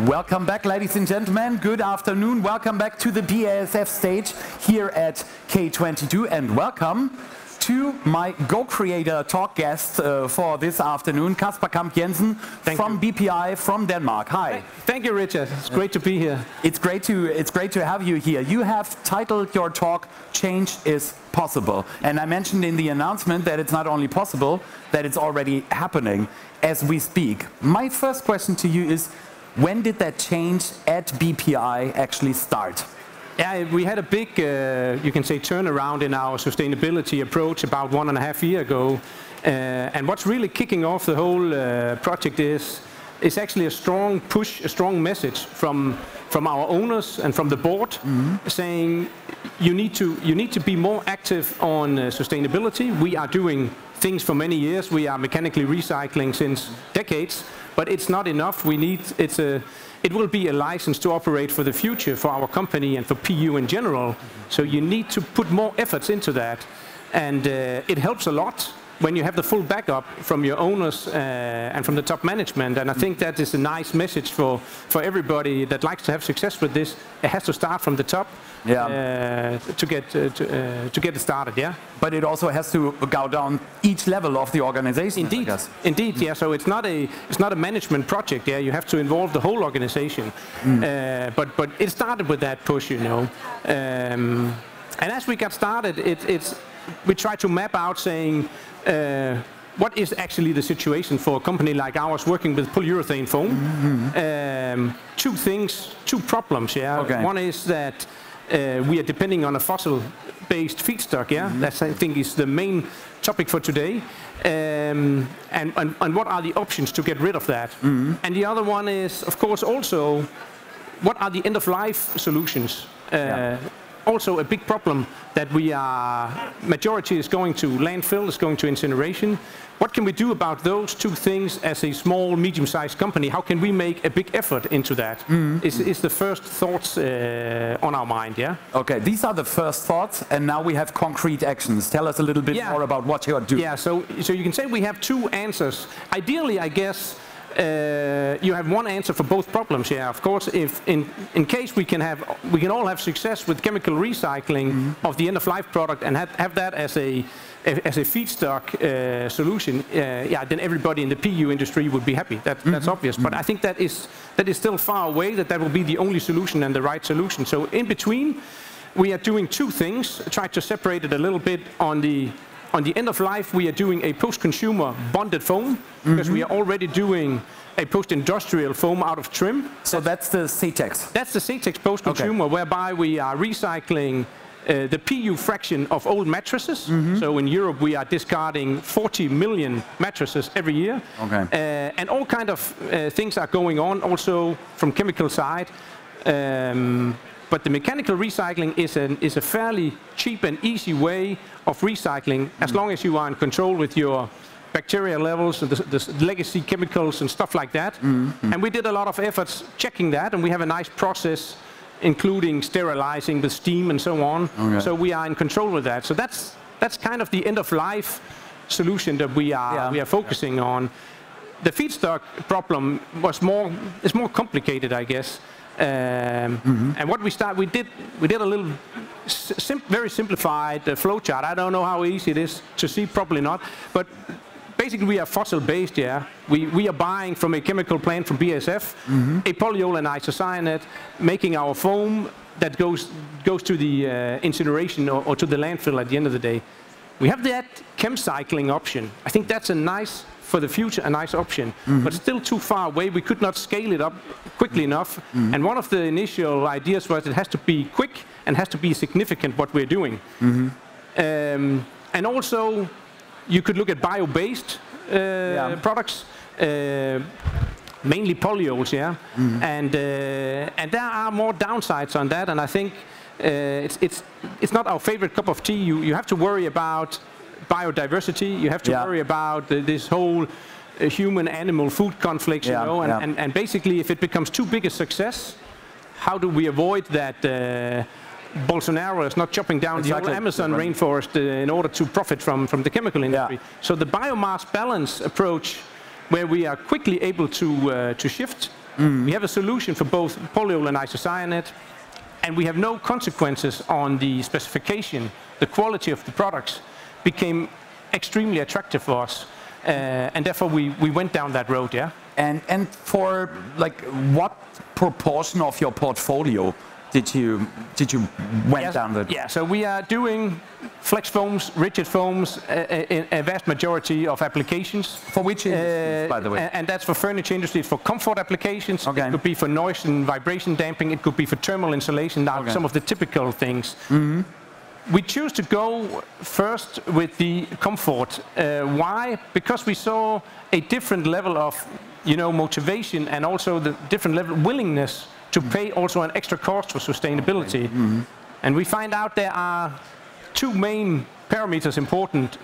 Welcome back, ladies and gentlemen. Good afternoon. Welcome back to the BASF stage here at K22, and welcome to my Go Creator talk guest for this afternoon, Kasper Kamp-Jensen from BPI from Denmark. Hi. Thank you, Richard. It's great to be here. It's great to have you here. You have titled your talk "Change is Possible," and I mentioned in the announcement that it's not only possible, that it's already happening as we speak. My first question to you is, when did that change at BPI actually start? Yeah, we had a big, you can say, turnaround in our sustainability approach about 1.5 years ago. And what's really kicking off the whole project is actually a strong push, a strong message from our owners and from the board, saying you need to be more active on sustainability. We are doing things for many years. We are mechanically recycling since decades, but it's not enough. It will be a license to operate for the future for our company and for PU in general. So you need to put more efforts into that, and it helps a lot when you have the full backup from your owners and from the top management. And I think that is a nice message for everybody that likes to have success with this. It has to start from the top to get it started. Yeah. But it also has to go down each level of the organization. Indeed, indeed. Yeah. So it's not a management project. Yeah. You have to involve the whole organization. But it started with that push, you know. And as we got started, we try to map out saying, what is actually the situation for a company like ours working with polyurethane foam? Two problems. Yeah. Okay. One is that we are depending on a fossil-based feedstock. Yeah. That I think is the main topic for today. And what are the options to get rid of that? And the other one is, of course, also what are the end-of-life solutions? Also a big problem that majority is going to landfill, is going to incineration. What can we do about those two things as a small, medium-sized company? How can we make a big effort into that? Is the first thoughts on our mind, yeah? Okay, these are the first thoughts, and now we have concrete actions. Tell us a little bit more about what you're doing. Yeah, so you can say we have two answers. Ideally, I guess, you have one answer for both problems. Yeah, of course, if in case we can all have success with chemical recycling of the end-of-life product and have that as a feedstock solution, then everybody in the PU industry would be happy. That's obvious. But I think that is still far away. That will be the only solution and the right solution. So in between, we are doing two things. Try to separate it a little bit. On the end of life, we are doing a post-consumer bonded foam, because we are already doing a post-industrial foam out of trim. So that's the CETEX? That's the CETEX post-consumer, whereby we are recycling the PU fraction of old mattresses. So in Europe, we are discarding 40 million mattresses every year. Okay. And all kind of things are going on also from chemical side. But the mechanical recycling is a fairly cheap and easy way of recycling, as long as you are in control with your bacteria levels and the legacy chemicals and stuff like that. And we did a lot of efforts checking that, and we have a nice process, including sterilizing with steam and so on. Okay. So we are in control with that. So that's kind of the end-of-life solution that we are focusing on. The feedstock problem is more complicated, I guess. And what we did a little very simplified flowchart. I don't know how easy it is to see, probably not, but basically we are fossil-based. Yeah, we are buying from a chemical plant from BASF a polyol and isocyanate, making our foam that goes to the incineration or to the landfill at the end of the day. We have that chem cycling option. I think that's for the future, a nice option, but still too far away. We could not scale it up quickly enough. And one of the initial ideas was it has to be quick and has to be significant what we're doing. And also, you could look at bio-based products, mainly polyols, and there are more downsides on that. And I think it's not our favorite cup of tea. You have to worry about biodiversity. You have to worry about this whole human-animal food conflicts, you know, and basically, if it becomes too big a success, how do we avoid that Bolsonaro is not chopping down the whole Amazon rainforest in order to profit from the chemical industry? So the biomass balance approach, where we are quickly able to shift We have a solution for both polyol and isocyanate, and we have no consequences on the specification. The quality of the products became extremely attractive for us, and therefore we went down that road, yeah. And for like what proportion of your portfolio did you went down the? Yeah, so we are doing flex foams, rigid foams, in a vast majority of applications. For which industries, by the way? And that's for furniture industry, for comfort applications. Okay. It could be for noise and vibration damping. It could be for thermal insulation. Now, some of the typical things. We choose to go first with the comfort. Why? Because we saw a different level of, motivation, and also the different level of willingness to pay also an extra cost for sustainability. And we find out there are two main parameters important.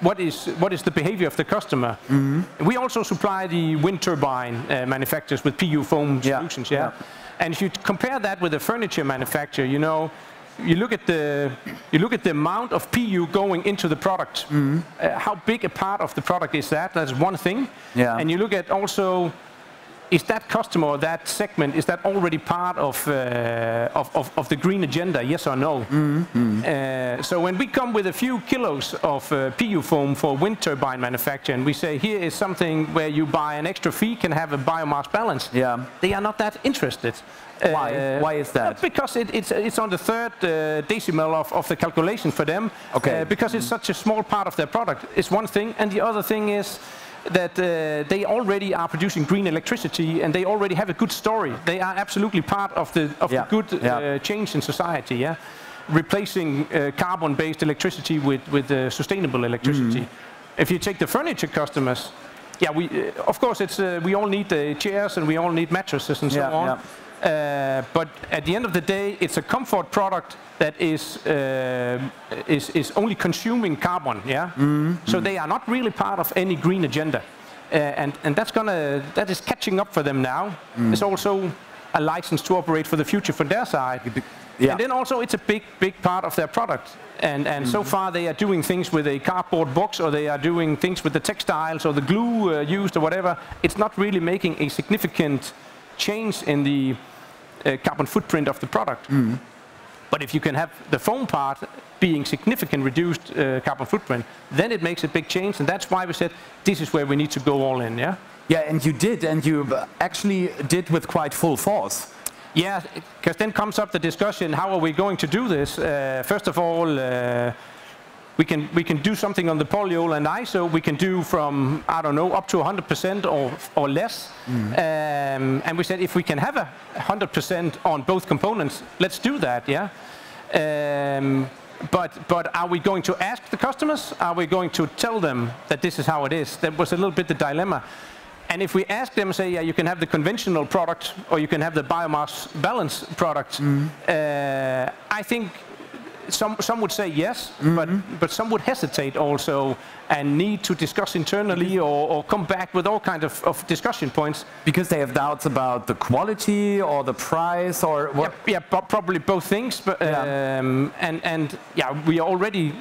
What is the behavior of the customer? We also supply the wind turbine manufacturers with PU foam solutions. Yeah? And if you compare that with a furniture manufacturer, you look at the amount of PU going into the product. How big a part of the product is that? That's one thing. Yeah. And you look at also, is that customer or that segment, is that already part of the green agenda? Yes or no? So when we come with a few kilos of PU foam for wind turbine manufacture, and we say here is something where you buy an extra fee, can have a biomass balance. Yeah. They are not that interested. Why? Why is that? Because it's on the third decimal of the calculation for them. Okay. Because it's such a small part of their product. It's one thing, and the other thing is that they already are producing green electricity, and they already have a good story. They are absolutely part of the good change in society. Yeah, replacing carbon-based electricity with sustainable electricity. If you take the furniture customers, of course we all need the chairs and we all need mattresses and so on. But at the end of the day, it's a comfort product that is only consuming carbon. Yeah. So they are not really part of any green agenda, and that is catching up for them now. It's also a license to operate for the future for their side. And then also it's a big part of their product. And so far they are doing things with a cardboard box, or they are doing things with the textiles or the glue used or whatever. It's not really making a significant change in the carbon footprint of the product. But if you can have the foam part being significantly reduced carbon footprint, then it makes a big change, and that's why we said this is where we need to go all in. Yeah, and you did, and you actually did with quite full force. Yeah, because then comes up the discussion, how are we going to do this? First of all, we can do something on the polyol and iso. We can do from, I don't know, up to 100% or less. And we said if we can have 100% on both components, let's do that. Yeah. But are we going to ask the customers? Are we going to tell them that this is how it is? That was a little bit the dilemma. And if we ask them, say, yeah, you can have the conventional product or you can have the biomass balance product, I think some would say yes, but some would hesitate also and need to discuss internally or come back with all kinds of discussion points. Because they have doubts about the quality or the price or what? Yeah, probably both things. But, we are already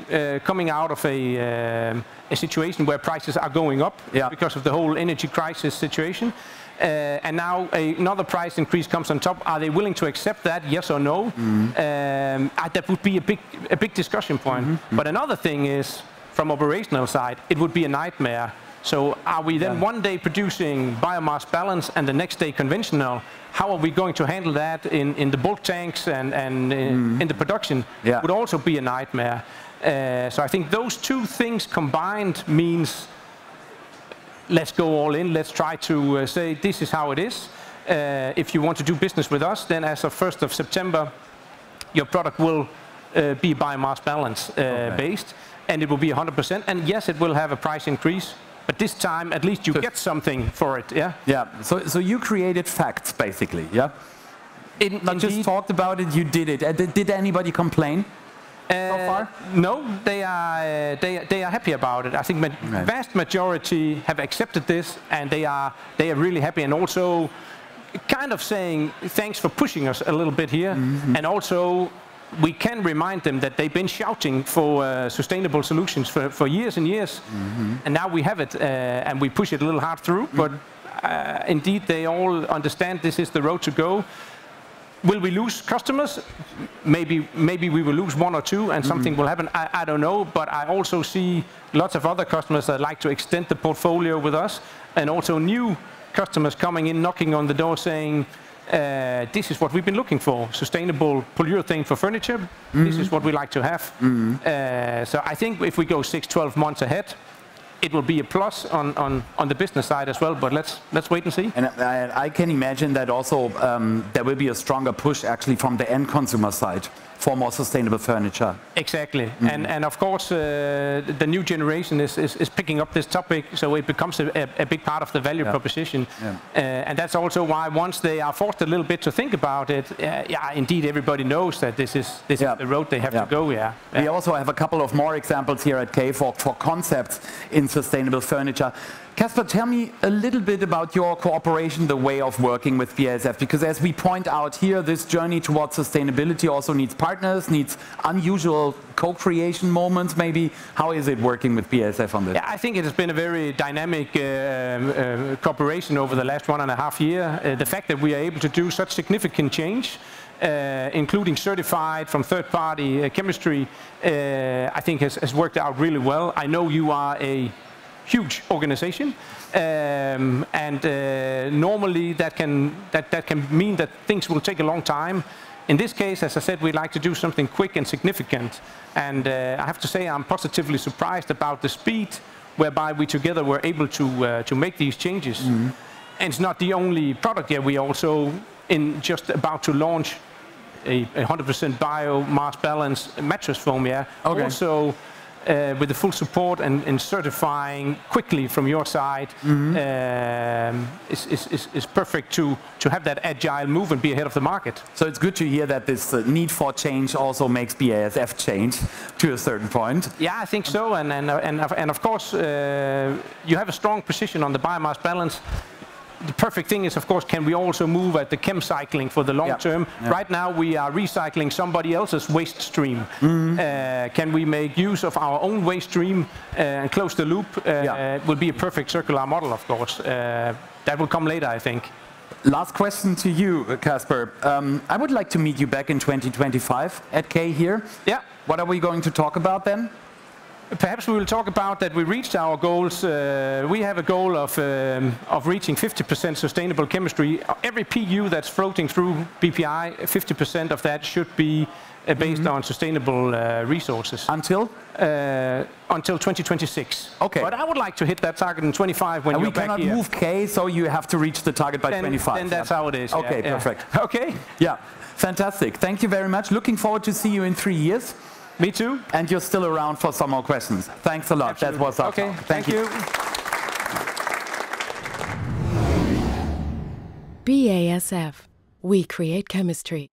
coming out of a situation where prices are going up because of the whole energy crisis situation. And now another price increase comes on top. Are they willing to accept that? Yes or no? That would be a big discussion point. But another thing is, from operational side, it would be a nightmare. So are we then one day producing biomass balance and the next day conventional? How are we going to handle that in the bulk tanks and in the production? Would also be a nightmare. So I think those two things combined means, let's go all in. Let's try to say this is how it is. If you want to do business with us, then as of 1st of September, your product will be biomass balance based, and it will be 100%. And yes, it will have a price increase, but this time at least you get something for it. Yeah. Yeah. So you created facts basically. Yeah. Not just talked about it. You did it. Did anybody complain? So far? No, they are happy about it. I think vast majority have accepted this, and they are really happy, and also kind of saying thanks for pushing us a little bit here. And also we can remind them that they've been shouting for sustainable solutions for years and years, and now we have it, and we push it a little hard through. But indeed they all understand this is the road to go. Will we lose customers? Maybe we will lose one or two and something will happen. I don't know, but I also see lots of other customers that like to extend the portfolio with us, and also new customers coming in, knocking on the door saying, this is what we've been looking for, sustainable polyurethane for furniture. This is what we like to have. So I think if we go 6-12 months ahead, it will be a plus on the business side as well, but let's wait and see. And I can imagine that also there will be a stronger push actually from the end consumer side for more sustainable furniture. Exactly, and of course the new generation is picking up this topic, so it becomes a big part of the value proposition. And that's also why once they are forced a little bit to think about it, indeed everybody knows that this is the road they have to go. We also have a couple of more examples here at K for concepts in sustainable furniture. Kasper, tell me a little bit about your cooperation, the way of working with BASF, because as we point out here, this journey towards sustainability also needs partners, needs unusual co-creation moments maybe. How is it working with BASF on this? Yeah, I think it has been a very dynamic cooperation over the last 1.5 years. The fact that we are able to do such significant change, including certified from third-party chemistry, I think has worked out really well. I know you are a huge organization, and normally that can mean that things will take a long time. In this case, as I said, we like to do something quick and significant, and I have to say I'm positively surprised about the speed whereby we together were able to make these changes. And it's not the only product yet. We also just about to launch a 100% biomass balanced mattress foam. Also with the full support and certifying quickly from your side is perfect to have that agile move and be ahead of the market. So it's good to hear that this need for change also makes BASF change to a certain point. Yeah, I think so, and of course you have a strong position on the biomass balance. The perfect thing is, of course, can we also move at the chem cycling for the long term? Right now we are recycling somebody else's waste stream. Can we make use of our own waste stream and close the loop? It will be a perfect circular model, of course. That will come later, I think. Last question to you, Kasper. I would like to meet you back in 2025 at K here. Yeah. What are we going to talk about then? Perhaps we will talk about that we reached our goals. We have a goal of reaching 50% sustainable chemistry. Every PU that's floating through BPI, 50% of that should be based on sustainable resources. Until? Until 2026. Okay. But I would like to hit that target in 25 when you're back here. We cannot move K, so you have to reach the target by 25. Then that's how it is. Okay, perfect. Okay. Yeah, fantastic. Thank you very much. Looking forward to see you in 3 years. Me too. And you're still around for some more questions. Thanks a lot. Absolutely. That was our talk. Thank you. BASF. We create chemistry.